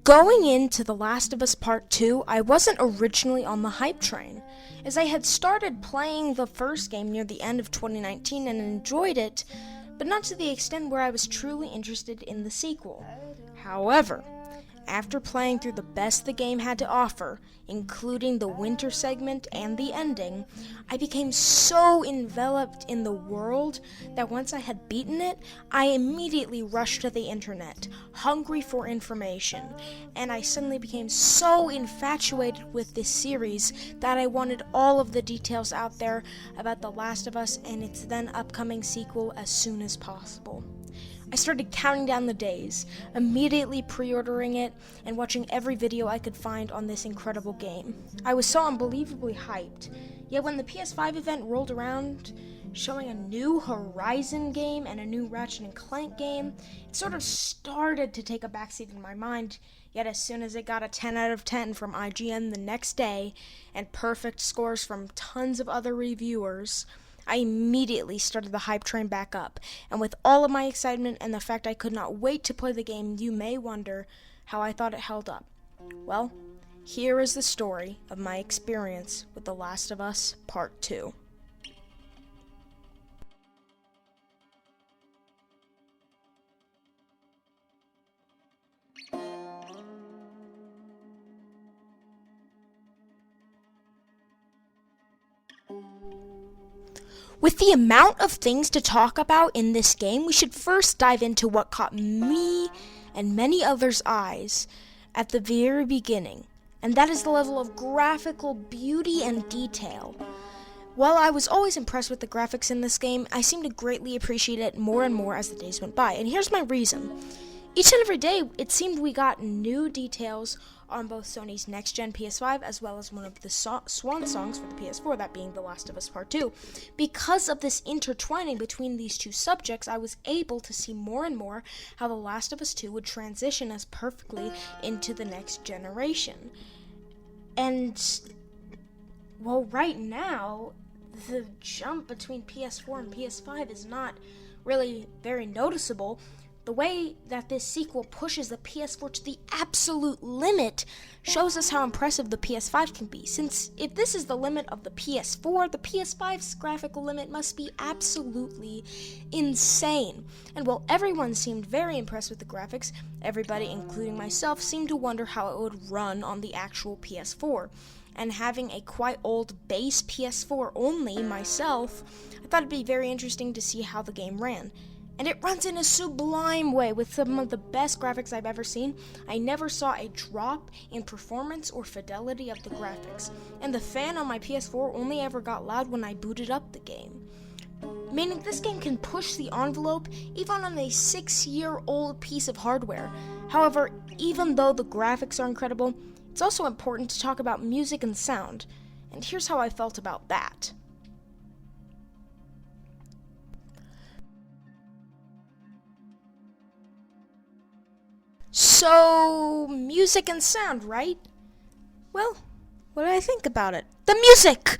Going into The Last of Us Part 2, I wasn't originally on the hype train, as I had started playing the first game near the end of 2019 and enjoyed it, but not to the extent where I was truly interested in the sequel. However, after playing through the best the game had to offer, including the winter segment and the ending, I became so enveloped in the world that once I had beaten it, I immediately rushed to the internet, hungry for information, and I suddenly became so infatuated with this series that I wanted all of the details out there about The Last of Us and its then upcoming sequel as soon as possible. I started counting down the days, immediately pre-ordering it, and watching every video I could find on this incredible game. I was so unbelievably hyped, yet when the PS5 event rolled around, showing a new Horizon game and a new Ratchet & Clank game, it sort of started to take a backseat in my mind, yet as soon as it got a 10 out of 10 from IGN the next day, and perfect scores from tons of other reviewers, I immediately started the hype train back up, and with all of my excitement and the fact I could not wait to play the game, you may wonder how I thought it held up. Well, here is the story of my experience with The Last of Us Part 2. With the amount of things to talk about in this game, we should first dive into what caught me and many others' eyes at the very beginning, and that is the level of graphical beauty and detail. While I was always impressed with the graphics in this game, I seemed to greatly appreciate it more and more as the days went by, and here's my reason. Each and every day, it seemed we got new details on both Sony's next-gen PS5 as well as one of the swan songs for the PS4, that being The Last of Us Part 2. Because of this intertwining between these two subjects, I was able to see more and more how The Last of Us 2 would transition us perfectly into the next generation. And, well, right now, the jump between PS4 and PS5 is not really very noticeable. The way that this sequel pushes the PS4 to the absolute limit shows us how impressive the PS5 can be, since if this is the limit of the PS4, the PS5's graphical limit must be absolutely insane. And while everyone seemed very impressed with the graphics, everybody, including myself, seemed to wonder how it would run on the actual PS4. And having a quite old base PS4 only myself, I thought it'd be very interesting to see how the game ran. And it runs in a sublime way with some of the best graphics I've ever seen. I never saw a drop in performance or fidelity of the graphics. And the fan on my PS4 only ever got loud when I booted up the game. Meaning this game can push the envelope even on a 6-year-old piece of hardware. However, even though the graphics are incredible, it's also important to talk about music and sound. And here's how I felt about that. So, music and sound, right? Well, what do I think about it? The music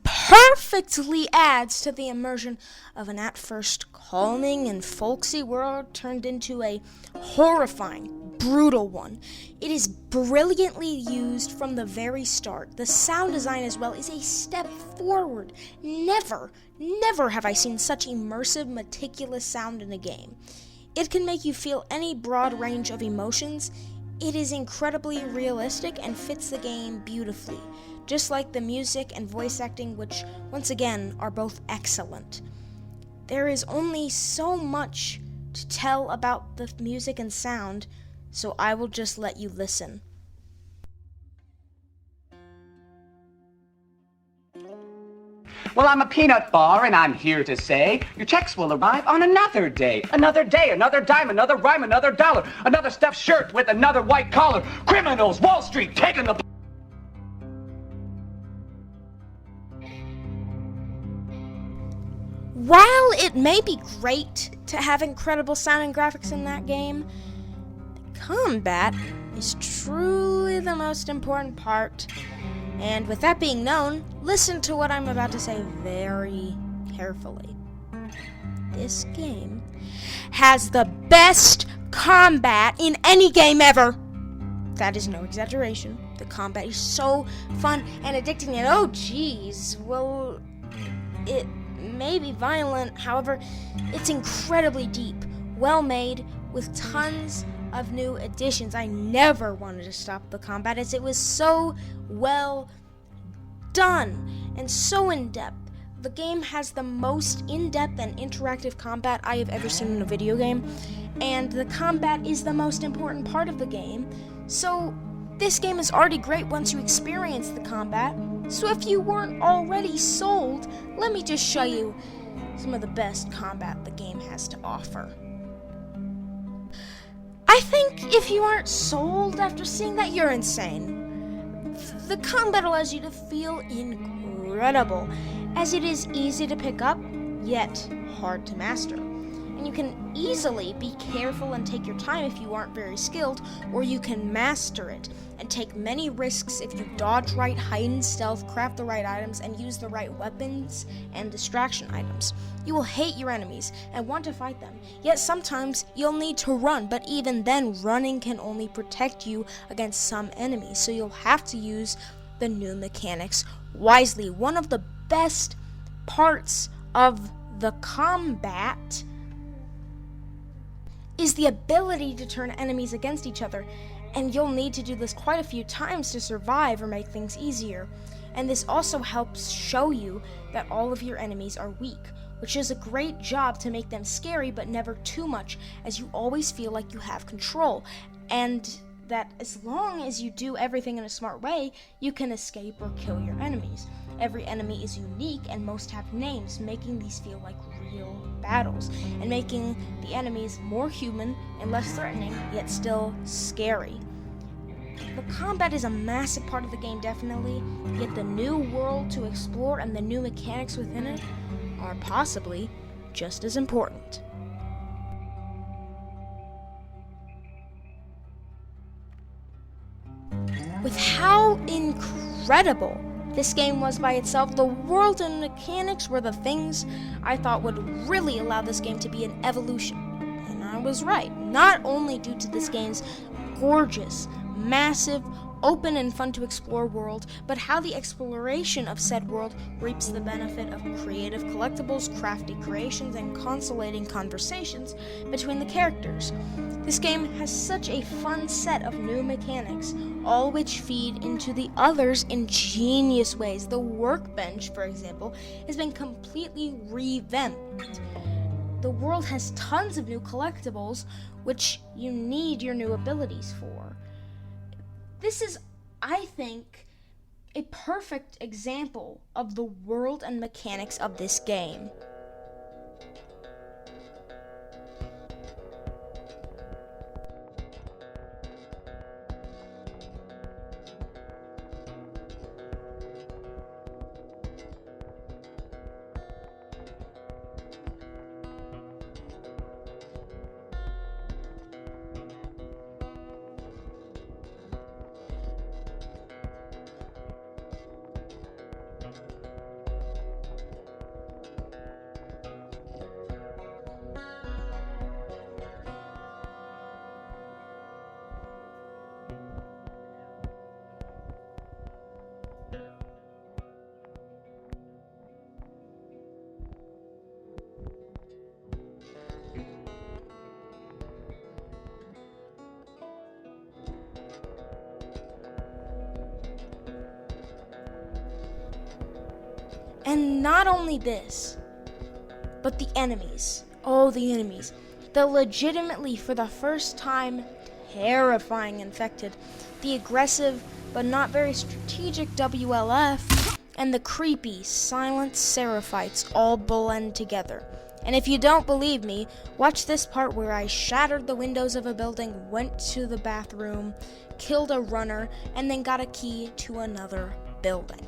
perfectly adds to the immersion of an at first calming and folksy world turned into a horrifying, brutal one. It is brilliantly used from the very start. The sound design as well is a step forward. Never have I seen such immersive, meticulous sound in a game. It can make you feel any broad range of emotions. It is incredibly realistic and fits the game beautifully, just like the music and voice acting, which, once again, are both excellent. There is only so much to tell about the music and sound, so I will just let you listen. Well, I'm a peanut bar, and I'm here to say your checks will arrive on another day. Another day, another dime, another rhyme, another dollar. Another stuffed shirt with another white collar. Criminals, Wall Street, taking the... While it may be great to have incredible sound and graphics in that game, combat is truly the most important part. And with that being known, listen to what I'm about to say very carefully. This game has the best combat in any game ever. That is no exaggeration. The combat is so fun and addicting, and oh geez, well, it may be violent, however, it's incredibly deep, well made, with tons of new additions. I never wanted to stop the combat as it was so well done and so in-depth. The game has the most in-depth and interactive combat I have ever seen in a video game, and the combat is the most important part of the game. So this game is already great once you experience the combat. So if you weren't already sold, let me just show you some of the best combat the game has to offer. I think if you aren't sold after seeing that, you're insane. The combat allows you to feel incredible, as it is easy to pick up, yet hard to master. And you can easily be careful and take your time if you aren't very skilled, or you can master it and take many risks if you dodge right, hide in stealth, craft the right items, and use the right weapons and distraction items. You will hate your enemies and want to fight them, yet sometimes you'll need to run, but even then running can only protect you against some enemies, so you'll have to use the new mechanics wisely. One of the best parts of the combat is the ability to turn enemies against each other, and you'll need to do this quite a few times to survive or make things easier. And this also helps show you that all of your enemies are weak, which is a great job to make them scary but never too much, as you always feel like you have control, and that as long as you do everything in a smart way, you can escape or kill your enemies. Every enemy is unique and most have names, making these feel like real battles, and making the enemies more human and less threatening, yet still scary. The combat is a massive part of the game, definitely, yet the new world to explore and the new mechanics within it are possibly just as important. With how incredible this game was by itself, the world and mechanics were the things I thought would really allow this game to be an evolution. And I was right, not only due to this game's gorgeous, massive, open and fun to explore world, but how the exploration of said world reaps the benefit of creative collectibles, crafty creations, and consolating conversations between the characters. This game has such a fun set of new mechanics, all which feed into the others in genius ways. The workbench, for example, has been completely revamped. The world has tons of new collectibles, which you need your new abilities for. This is, I think, a perfect example of the world and mechanics of this game. And not only this, but the enemies. Oh, the enemies. The legitimately, for the first time, terrifying infected. The aggressive, but not very strategic WLF. And the creepy, silent Seraphites all blend together. And if you don't believe me, watch this part where I shattered the windows of a building, went to the bathroom, killed a runner, and then got a key to another building.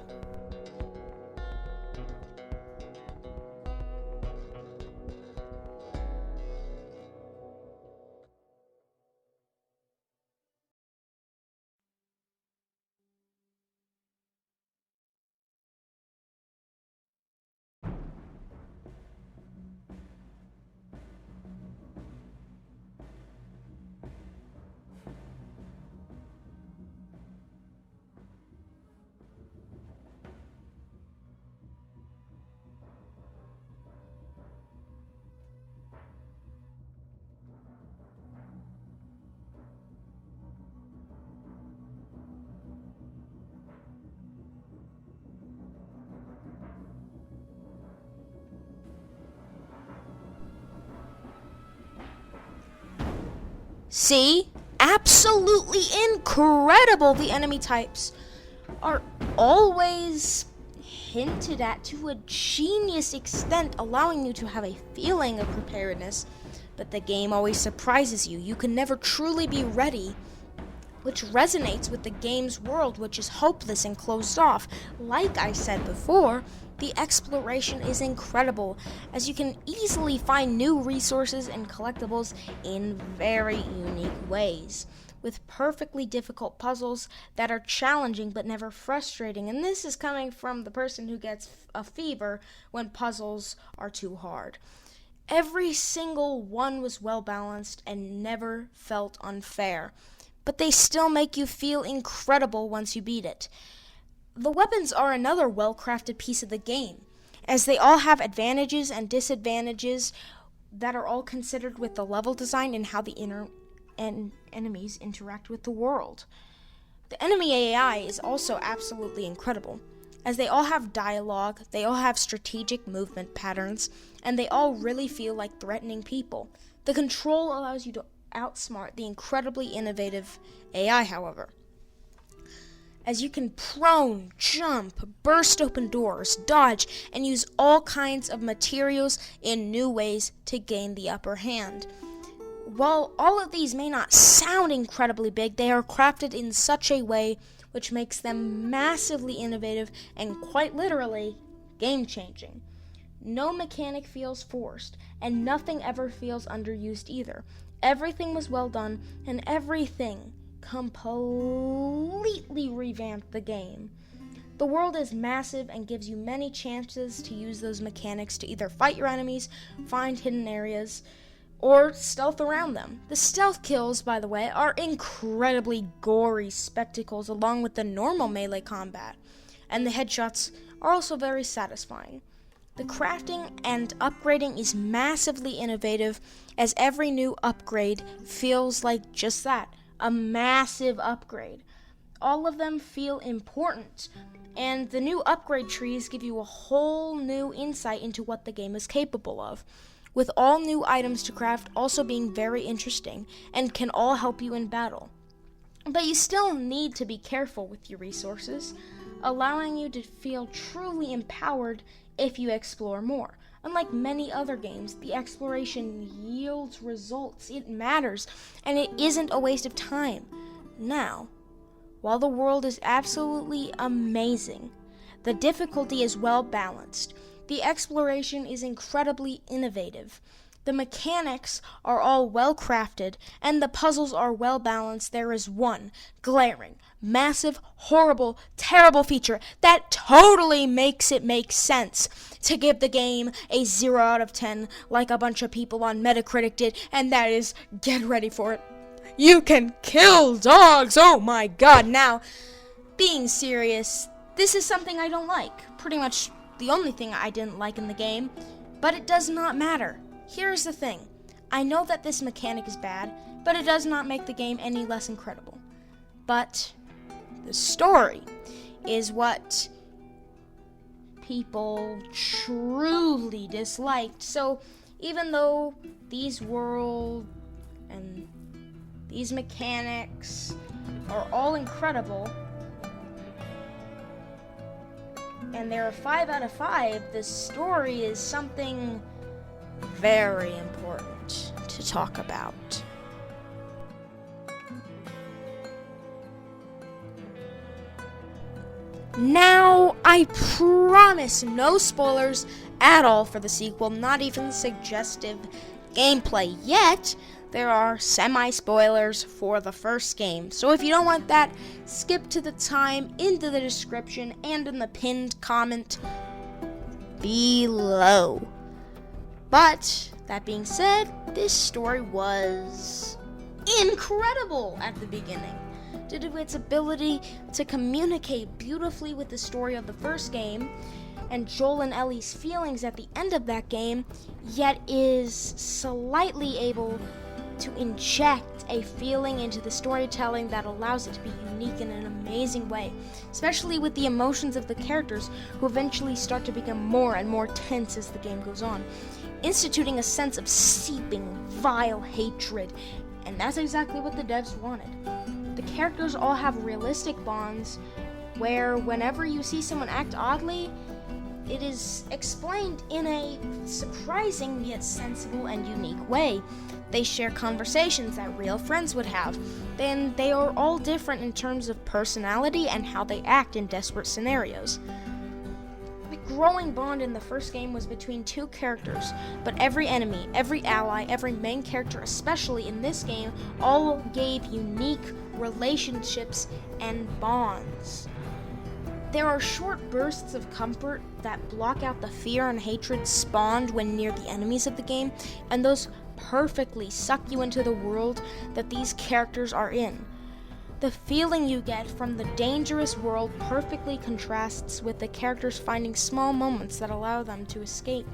See? Absolutely incredible. The enemy types are always hinted at to a genius extent, allowing you to have a feeling of preparedness. But the game always surprises you. You can never truly be ready, which resonates with the game's world, which is hopeless and closed off. Like I said before, the exploration is incredible, as you can easily find new resources and collectibles in very unique ways, with perfectly difficult puzzles that are challenging but never frustrating. And this is coming from the person who gets a fever when puzzles are too hard. Every single one was well balanced and never felt unfair, but they still make you feel incredible once you beat it. The weapons are another well-crafted piece of the game, as they all have advantages and disadvantages that are all considered with the level design and how the enemies interact with the world. The enemy AI is also absolutely incredible, as they all have dialogue, they all have strategic movement patterns, and they all really feel like threatening people. The control allows you to outsmart the incredibly innovative AI, however, as you can prone, jump, burst open doors, dodge, and use all kinds of materials in new ways to gain the upper hand. While all of these may not sound incredibly big, they are crafted in such a way which makes them massively innovative and quite literally game-changing. No mechanic feels forced, and nothing ever feels underused either. Everything was well done, and everything completely revamped the game. The world is massive and gives you many chances to use those mechanics to either fight your enemies, find hidden areas, or stealth around them. The stealth kills, by the way, are incredibly gory spectacles along with the normal melee combat, and the headshots are also very satisfying. The crafting and upgrading is massively innovative, as every new upgrade feels like just that, a massive upgrade. All of them feel important, and the new upgrade trees give you a whole new insight into what the game is capable of, with all new items to craft also being very interesting and can all help you in battle. But you still need to be careful with your resources, allowing you to feel truly empowered if you explore more. Unlike many other games, the exploration yields results. It matters, and it isn't a waste of time. Now, while the world is absolutely amazing, the difficulty is well balanced. The exploration is incredibly innovative. The mechanics are all well crafted, and the puzzles are well balanced. There is one glaring, massive, horrible, terrible feature that totally makes it make sense to give the game a 0 out of 10 like a bunch of people on Metacritic did, and that is, get ready for it, you can kill dogs. Oh my god. Now, being serious, this is something I don't like. Pretty much the only thing I didn't like in the game, but it does not matter. Here's the thing. I know that this mechanic is bad, but it does not make the game any less incredible. But the story is what people truly disliked. So even though these world and these mechanics are all incredible, and they're a 5 out of 5, the story is something very important to talk about. Now, I promise no spoilers at all for the sequel, not even suggestive gameplay. Yet, there are semi-spoilers for the first game. So if you don't want that, skip to the time into the description and in the pinned comment below. But, that being said, this story was incredible at the beginning, due to its ability to communicate beautifully with the story of the first game, and Joel and Ellie's feelings at the end of that game, yet is slightly able to inject a feeling into the storytelling that allows it to be unique in an amazing way, especially with the emotions of the characters, who eventually start to become more and more tense as the game goes on, instituting a sense of seeping, vile hatred And that's exactly what the devs wanted. The characters all have realistic bonds where whenever you see someone act oddly, it is explained in a surprising yet sensible and unique way. They share conversations that real friends would have. Then they are all different in terms of personality and how they act in desperate scenarios. The growing bond in the first game was between two characters, but every enemy, every ally, every main character, especially in this game, all gave unique relationships and bonds. There are short bursts of comfort that block out the fear and hatred spawned when near the enemies of the game, and those perfectly suck you into the world that these characters are in. The feeling you get from the dangerous world perfectly contrasts with the characters finding small moments that allow them to escape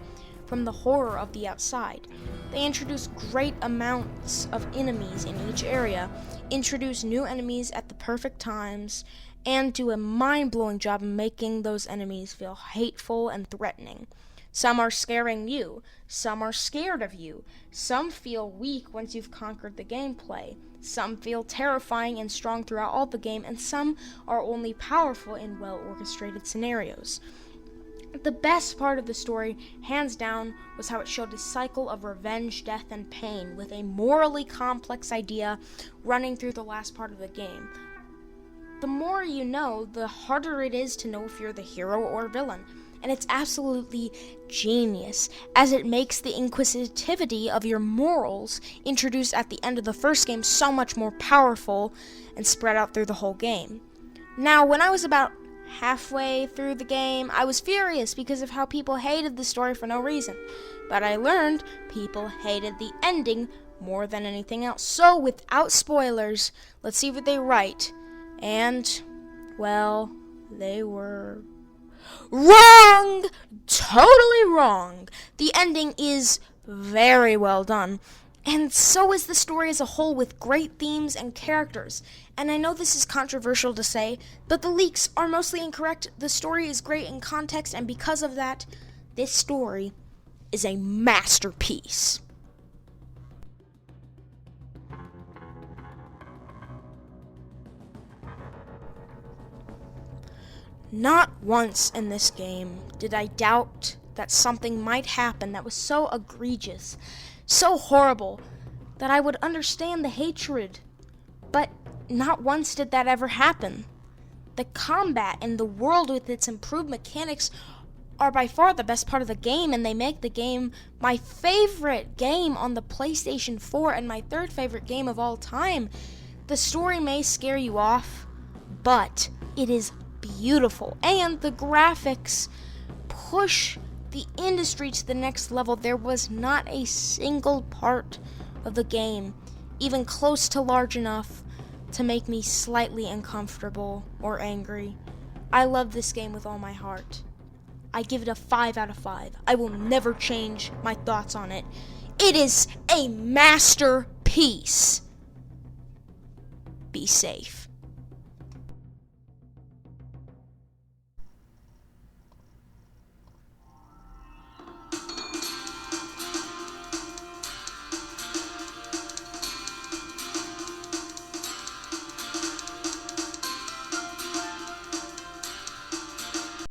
from the horror of the outside. They introduce great amounts of enemies in each area, introduce new enemies at the perfect times, and do a mind-blowing job of making those enemies feel hateful and threatening. Some are scaring you, some are scared of you, some feel weak once you've conquered the gameplay, some feel terrifying and strong throughout all the game, and some are only powerful in well-orchestrated scenarios. The best part of the story, hands down, was how it showed a cycle of revenge, death, and pain, with a morally complex idea running through the last part of the game. The more you know, the harder it is to know if you're the hero or villain. And it's absolutely genius, as it makes the inquisitivity of your morals introduced at the end of the first game so much more powerful and spread out through the whole game. Now, when I was about halfway through the game, I was furious because of how people hated the story for no reason. But I learned people hated the ending more than anything else. So, without spoilers, let's see what they write. And, well, they were wrong! Totally wrong! The ending is very well done. And so is the story as a whole, with great themes and characters. And I know this is controversial to say, but the leaks are mostly incorrect. The story is great in context, and because of that, this story is a masterpiece. Not once in this game did I doubt that something might happen that was so egregious, so horrible, that I would understand the hatred. But not once did that ever happen. The combat and the world with its improved mechanics are by far the best part of the game, and they make the game my favorite game on the PlayStation 4 and my third favorite game of all time. The story may scare you off, but it is beautiful, and the graphics push the industry to the next level. There was not a single part of the game even close to large enough to make me slightly uncomfortable or angry. I love this game with all my heart. I give it a 5 out of 5. I will never change my thoughts on it. It is a masterpiece. Be safe.